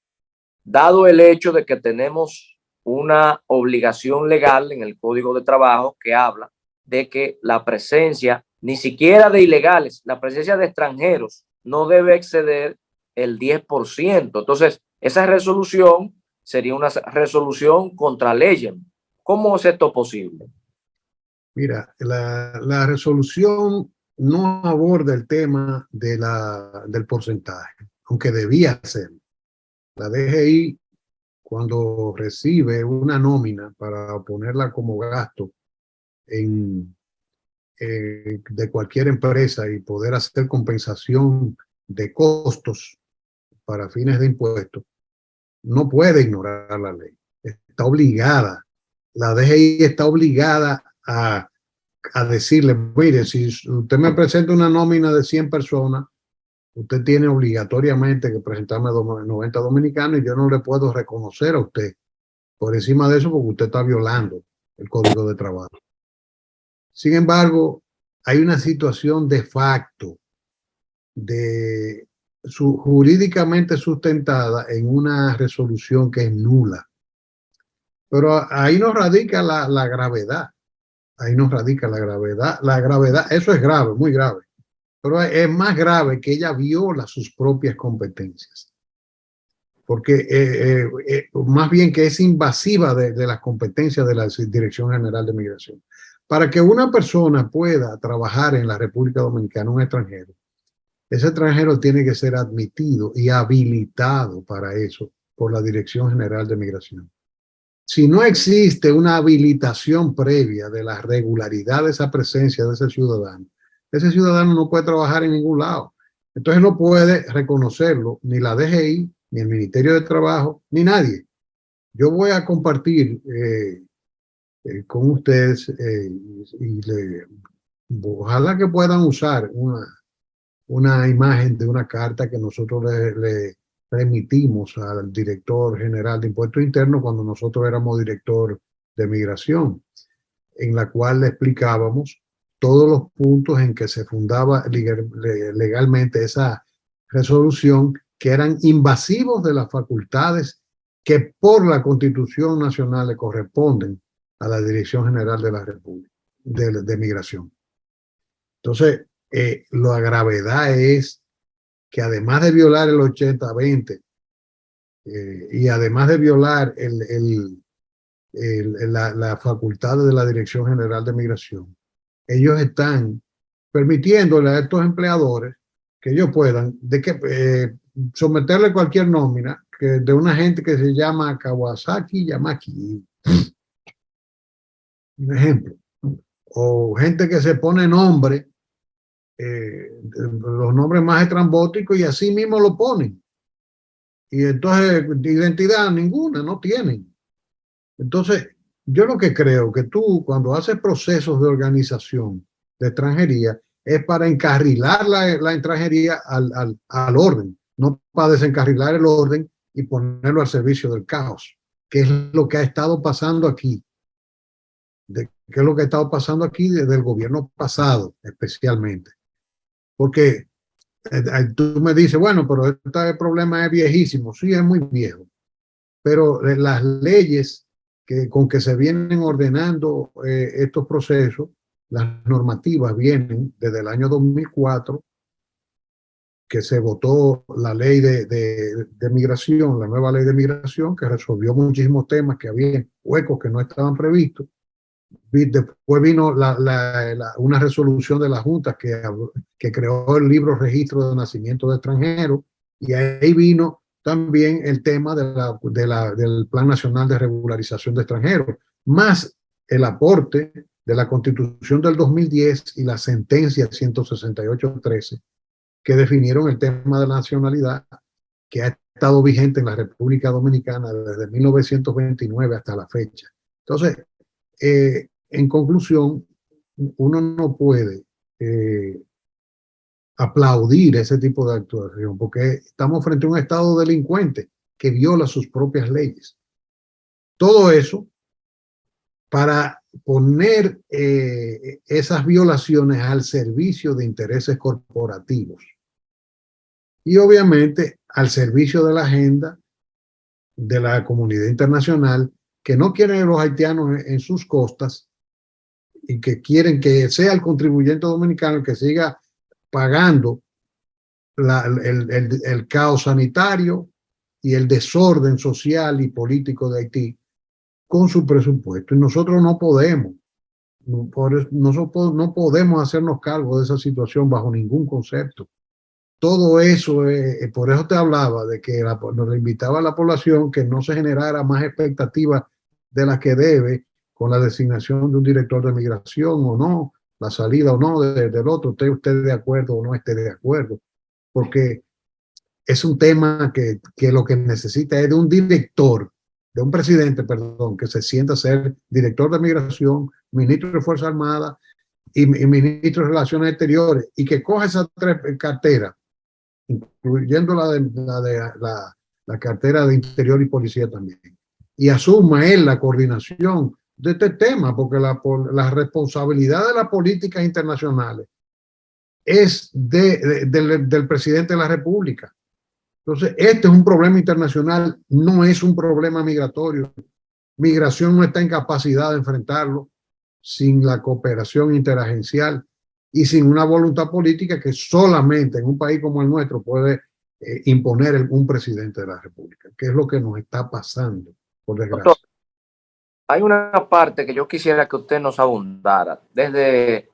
dado el hecho de que tenemos una obligación legal en el Código de Trabajo que habla de que la presencia, ni siquiera de ilegales, la presencia de extranjeros no debe exceder el 10%? Entonces, esa resolución sería una resolución contra leyes. ¿Cómo es esto posible? Mira, la resolución no aborda el tema del porcentaje, aunque debía hacerlo. La DGI, cuando recibe una nómina para ponerla como gasto de cualquier empresa y poder hacer compensación de costos para fines de impuestos, no puede ignorar la ley. Está obligada. La DGI está obligada a decirle, mire, si usted me presenta una nómina de 100 personas, usted tiene obligatoriamente que presentarme 90 dominicanos y yo no le puedo reconocer a usted por encima de eso porque usted está violando el Código de Trabajo. Sin embargo, hay una situación de facto jurídicamente sustentada en una resolución que es nula. Pero ahí nos radica la gravedad. Ahí nos radica la gravedad. La gravedad, eso es grave, muy grave. Pero es más grave que ella viola sus propias competencias. Porque más bien que es invasiva de las competencias de la Dirección General de Migración. Para que una persona pueda trabajar en la República Dominicana, un extranjero, ese extranjero tiene que ser admitido y habilitado para eso por la Dirección General de Migración. Si no existe una habilitación previa de la regularidad de esa presencia de ese ciudadano no puede trabajar en ningún lado. Entonces no puede reconocerlo ni la DGI, ni el Ministerio de Trabajo, ni nadie. Yo voy a compartir con ustedes y ojalá que puedan usar una imagen de una carta que nosotros le remitimos al director general de Impuestos Internos cuando nosotros éramos director de Migración, en la cual le explicábamos todos los puntos en que se fundaba legalmente esa resolución, que eran invasivos de las facultades que por la Constitución Nacional le corresponden a la Dirección General de la República de Migración. Entonces, la gravedad es que además de violar el 80-20 y además de violar la facultad de la Dirección General de Migración, ellos están permitiéndole a estos empleadores que ellos puedan someterle cualquier nómina de una gente que se llama Kawasaki Yamaki, un ejemplo, o gente que se pone nombre, los nombres más estrambóticos, y así mismo lo ponen. Y entonces, identidad ninguna, no tienen. Entonces, yo lo que creo que tú, cuando haces procesos de organización de extranjería, es para encarrilar la extranjería al orden, no para desencarrilar el orden y ponerlo al servicio del caos, que es lo que ha estado pasando aquí. ¿Qué es lo que ha estado pasando aquí desde el gobierno pasado, especialmente? Porque tú me dices, bueno, pero este problema es viejísimo. Sí, es muy viejo. Pero las leyes con que se vienen ordenando estos procesos, las normativas vienen desde el año 2004, que se votó la ley de migración, la nueva ley de migración, que resolvió muchísimos temas que había huecos que no estaban previstos. Después vino una resolución de la Junta que creó el libro Registro de Nacimiento de Extranjeros, y ahí vino también el tema del Plan Nacional de Regularización de Extranjeros, más el aporte de la Constitución del 2010 y la sentencia 168-13, que definieron el tema de la nacionalidad, que ha estado vigente en la República Dominicana desde 1929 hasta la fecha. Entonces, en conclusión, uno no puede aplaudir ese tipo de actuación, porque estamos frente a un Estado delincuente que viola sus propias leyes. Todo eso para poner esas violaciones al servicio de intereses corporativos y obviamente al servicio de la agenda de la comunidad internacional, que no quieren a los haitianos en sus costas y que quieren que sea el contribuyente dominicano el que siga pagando el caos sanitario y el desorden social y político de Haití con su presupuesto. Y nosotros no podemos, no podemos hacernos cargo de esa situación bajo ningún concepto. Todo eso, por eso te hablaba de que nos invitaba a la población que no se generara más expectativas de las que debe con la designación de un director de migración o no, la salida o no del otro, usted de acuerdo o no esté de acuerdo, porque es un tema que lo que necesita es de un director, de un presidente, perdón, que se sienta a ser director de migración, ministro de Fuerzas Armadas y ministro de Relaciones Exteriores, y que coja esas tres carteras, incluyendo la cartera de Interior y Policía también, y asuma él la coordinación de este tema, porque la responsabilidad de las políticas internacionales es del presidente de la República. Entonces, este es un problema internacional, no es un problema migratorio. Migración no está en capacidad de enfrentarlo sin la cooperación interagencial y sin una voluntad política que solamente en un país como el nuestro puede imponer un presidente de la República, que es lo que nos está pasando, por desgracia. Doctor, hay una parte que yo quisiera que usted nos abundara. Desde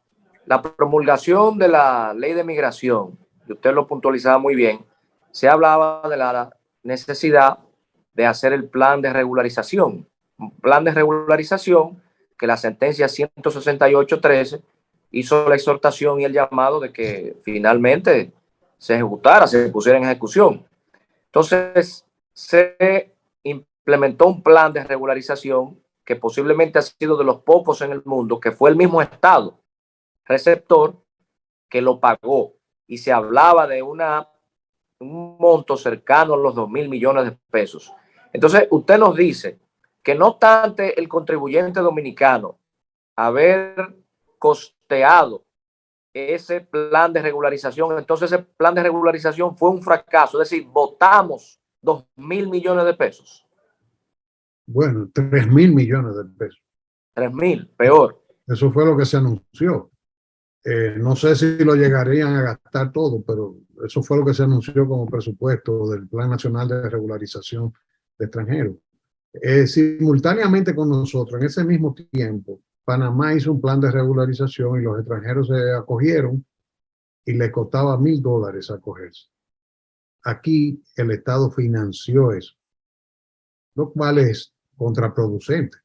la promulgación de la ley de migración, y usted lo puntualizaba muy bien, se hablaba de la necesidad de hacer el plan de regularización. Un plan de regularización que la sentencia 168.13 hizo la exhortación y el llamado de que finalmente se ejecutara, se pusiera en ejecución. Entonces, se implementó un plan de regularización que posiblemente ha sido de los pocos en el mundo, que fue el mismo Estado receptor que lo pagó, y se hablaba de un monto cercano a los 2.000 millones de pesos. Entonces, usted nos dice que no obstante el contribuyente dominicano haber costeado ese plan de regularización, entonces ese plan de regularización fue un fracaso, es decir, votamos 2.000 millones de pesos. Bueno, 3.000 millones de pesos. 3.000, peor. Eso fue lo que se anunció. No sé si lo llegarían a gastar todo, pero eso fue lo que se anunció como presupuesto del Plan Nacional de Regularización de Extranjeros. Simultáneamente con nosotros, en ese mismo tiempo, Panamá hizo un plan de regularización y los extranjeros se acogieron y les costaba $1.000 acogerse. Aquí el Estado financió eso, lo cual es contraproducente.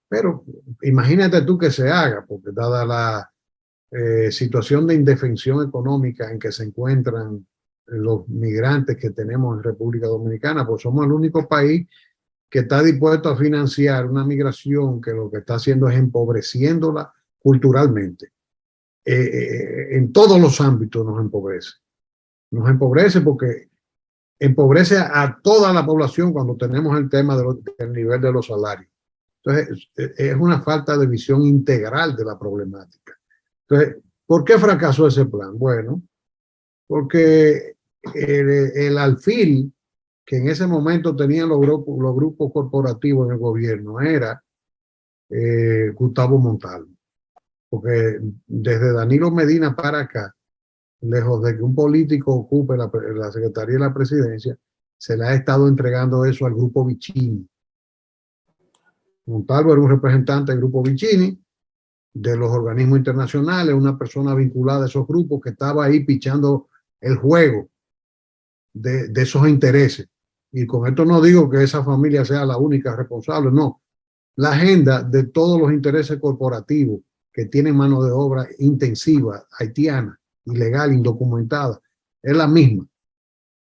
Pero imagínate tú que se haga, porque dada la situación de indefensión económica en que se encuentran los migrantes que tenemos en República Dominicana, pues somos el único país que está dispuesto a financiar una migración que lo que está haciendo es empobreciéndola culturalmente. En todos los ámbitos nos empobrece. Nos empobrece porque empobrece a toda la población cuando tenemos el tema del nivel de los salarios. Entonces, es una falta de visión integral de la problemática. Entonces, ¿por qué fracasó ese plan? Bueno, porque el alfil que en ese momento tenían los grupos corporativos en el gobierno era Gustavo Montalvo. Porque desde Danilo Medina para acá, lejos de que un político ocupe la Secretaría de la Presidencia, se le ha estado entregando eso al Grupo Vicini. Montalvo era un representante del Grupo Vicini, de los organismos internacionales, una persona vinculada a esos grupos que estaba ahí pichando el juego de esos intereses. Y con esto no digo que esa familia sea la única responsable, no. La agenda de todos los intereses corporativos que tienen mano de obra intensiva, haitiana, ilegal, indocumentada, es la misma.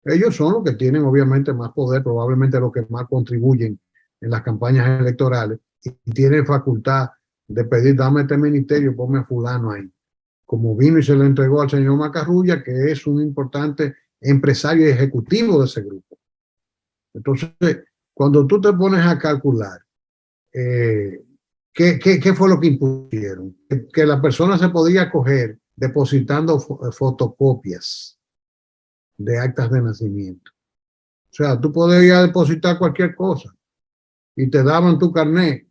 Ellos son los que tienen obviamente más poder, probablemente los que más contribuyen en las campañas electorales y tienen facultad de pedir, dame este ministerio, ponme a fulano ahí. Como vino y se le entregó al señor Macarrulla, que es un importante empresario y ejecutivo de ese grupo. Entonces, cuando tú te pones a calcular ¿Qué fue lo que impusieron? Que la persona se podía coger depositando fotocopias de actas de nacimiento. O sea, tú podías depositar cualquier cosa y te daban tu carnet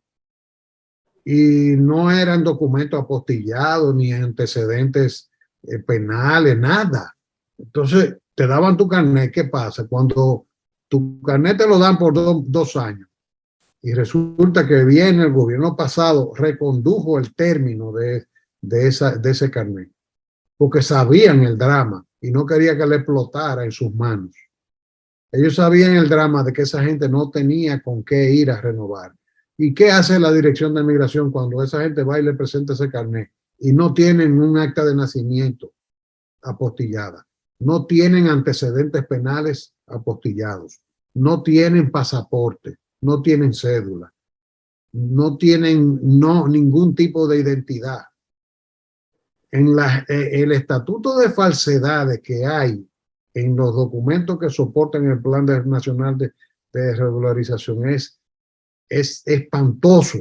y no eran documentos apostillados ni antecedentes penales, nada. Entonces, te daban tu carnet. ¿Qué pasa? Cuando tu carnet te lo dan por 2 años y resulta que viene el gobierno pasado, recondujo el término de ese carnet, porque sabían el drama y no quería que le explotara en sus manos. Ellos sabían el drama de que esa gente no tenía con qué ir a renovar. ¿Y qué hace la Dirección de Migración cuando esa gente va y le presenta ese carnet y no tienen un acta de nacimiento apostillada? No tienen antecedentes penales apostillados, no tienen pasaporte, no tienen cédula, no tienen ningún tipo de identidad. En el estatuto de falsedades que hay en los documentos que soportan el Plan Nacional de Regularización es espantoso.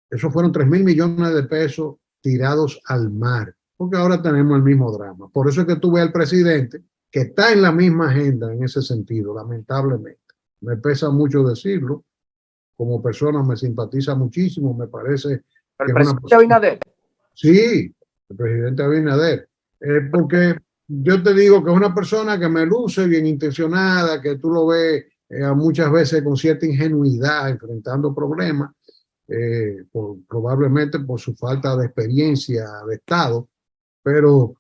Eso fueron 3.000 millones de pesos tirados al mar, porque ahora tenemos el mismo drama. Por eso es que tú ves al presidente que está en la misma agenda en ese sentido, lamentablemente. Me pesa mucho decirlo. Como persona me simpatiza muchísimo, me parece. ¿El presidente Abinader? Sí, el presidente Abinader. Porque yo te digo que es una persona que me luce bien intencionada, que tú lo ves muchas veces con cierta ingenuidad enfrentando problemas, probablemente por su falta de experiencia de Estado, pero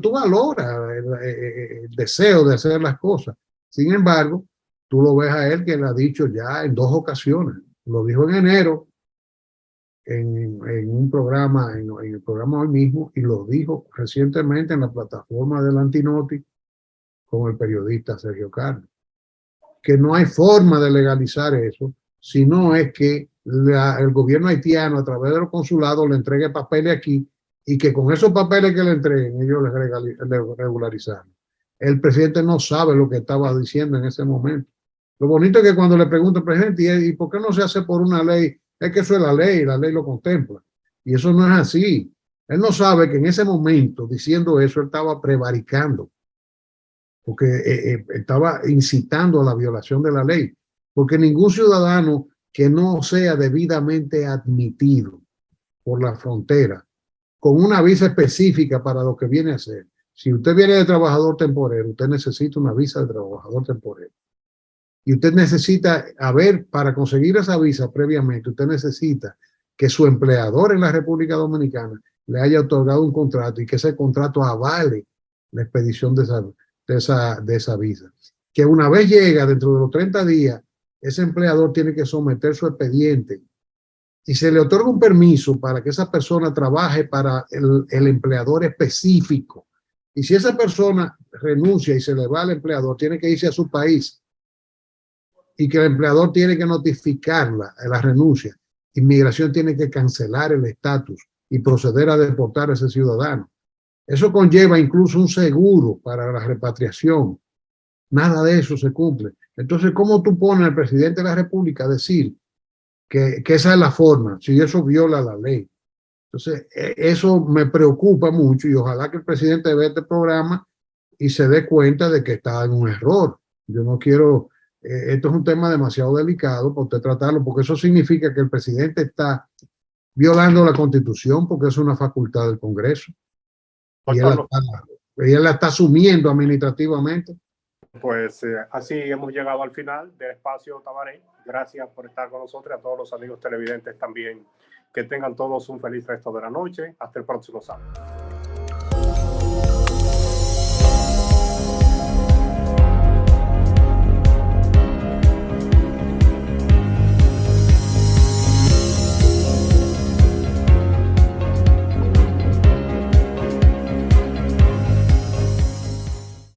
tú valoras el deseo de hacer las cosas. Sin embargo, tú lo ves a él que lo ha dicho ya en 2 ocasiones. Lo dijo en enero en un programa, en el programa hoy mismo, y lo dijo recientemente en la plataforma del Antinoti con el periodista Sergio Carlos. Que no hay forma de legalizar eso, sino es que el gobierno haitiano a través de los consulados le entregue papeles aquí y que con esos papeles que le entreguen ellos le regularizaron. El presidente no sabe lo que estaba diciendo en ese momento. Lo bonito es que cuando le pregunto al presidente, ¿y por qué no se hace por una ley? Es que eso es la ley lo contempla. Y eso no es así. Él no sabe que en ese momento, diciendo eso, él estaba prevaricando, porque estaba incitando a la violación de la ley. Porque ningún ciudadano que no sea debidamente admitido por la frontera, con una visa específica para lo que viene a hacer. Si usted viene de trabajador temporero, usted necesita una visa de trabajador temporero. Y usted necesita, para conseguir esa visa previamente, usted necesita que su empleador en la República Dominicana le haya otorgado un contrato y que ese contrato avale la expedición de esa visa. Que una vez llega, dentro de los 30 días, ese empleador tiene que someter su expediente y se le otorga un permiso para que esa persona trabaje para el empleador específico. Y si esa persona renuncia y se le va al empleador, tiene que irse a su país y que el empleador tiene que notificarla la renuncia. Inmigración tiene que cancelar el estatus y proceder a deportar a ese ciudadano. Eso conlleva incluso un seguro para la repatriación. Nada de eso se cumple. Entonces, ¿cómo tú pones al presidente de la República a decir que esa es la forma, si eso viola la ley? Entonces, eso me preocupa mucho y ojalá que el presidente vea este programa y se dé cuenta de que está en un error. Yo no quiero, esto es un tema demasiado delicado para usted tratarlo, porque eso significa que el presidente está violando la Constitución, porque es una facultad del Congreso. Y él la está asumiendo administrativamente. Pues así hemos llegado al final del espacio Tabaré. Gracias por estar con nosotros y a todos los amigos televidentes también. Que tengan todos un feliz resto de la noche. Hasta el próximo sábado.